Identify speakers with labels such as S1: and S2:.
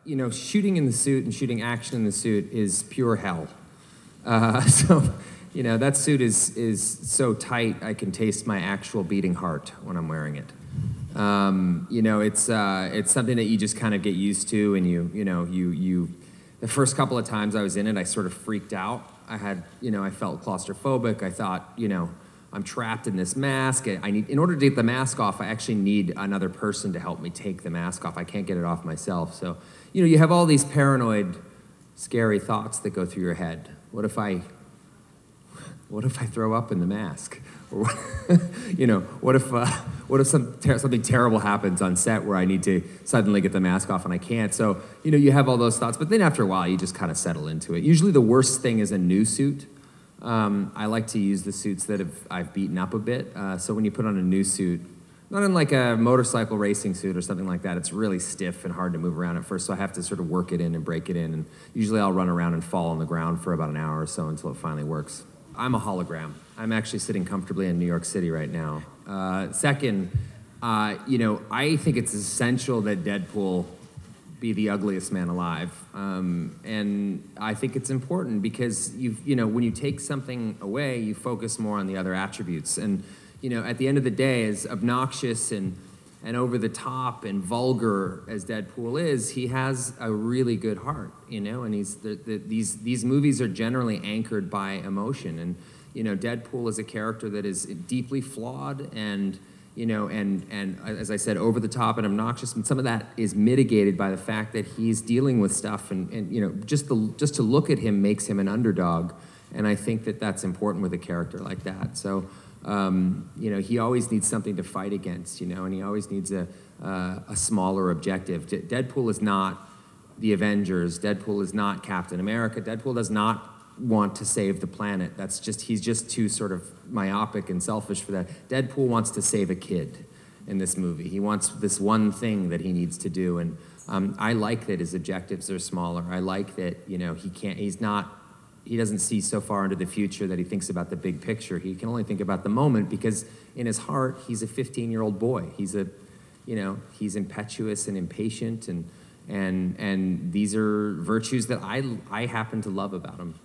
S1: you know, shooting in the suit and shooting action in the suit is pure hell. So, you know, that suit is so tight I can taste my actual beating heart when I'm wearing it. You know, it's something that you just kind of get used to, and you know, the first couple of times I was in it, I sort of freaked out. I felt claustrophobic. I thought, you know, I'm trapped in this mask. In order to get the mask off, I actually need another person to help me take the mask off. I can't get it off myself. So, you know, you have all these paranoid, scary thoughts that go through your head. What if I throw up in the mask? Or, you know, what if something terrible happens on set where I need to suddenly get the mask off and I can't? So, you know, you have all those thoughts, but then after a while, you just kind of settle into it. Usually the worst thing is a new suit. I like to use the suits that I've beaten up a bit. So when you put on a new suit, not in like a motorcycle racing suit or something like that, it's really stiff and hard to move around at first, so I have to sort of work it in and break it in, and usually I'll run around and fall on the ground for about an hour or so until it finally works. I'm a hologram. I'm actually sitting comfortably in New York City right now. Second, you know, I think it's essential that Deadpool be the ugliest man alive. And I think it's important because, you know, when you take something away, you focus more on the other attributes. And, you know, at the end of the day, as obnoxious and over the top and vulgar as Deadpool is, he has a really good heart, you know, and these movies are generally anchored by emotion. And, you know, Deadpool is a character that is deeply flawed and, you know, and as I said, over the top and obnoxious, and some of that is mitigated by the fact that he's dealing with stuff, and you know, just to look at him makes him an underdog, and I think that that's important with a character like that. So, you know, he always needs something to fight against, you know, and he always needs a smaller objective. Deadpool is not the Avengers. Deadpool is not Captain America. Deadpool does not want to save the planet. He's just too sort of myopic and selfish for that. Deadpool wants to save a kid in this movie. He wants this one thing that he needs to do, and I like that his objectives are smaller. I like that, you know, he doesn't see so far into the future that he thinks about the big picture. He can only think about the moment because in his heart, he's a 15-year-old boy. He's impetuous and impatient, and these are virtues that I happen to love about him.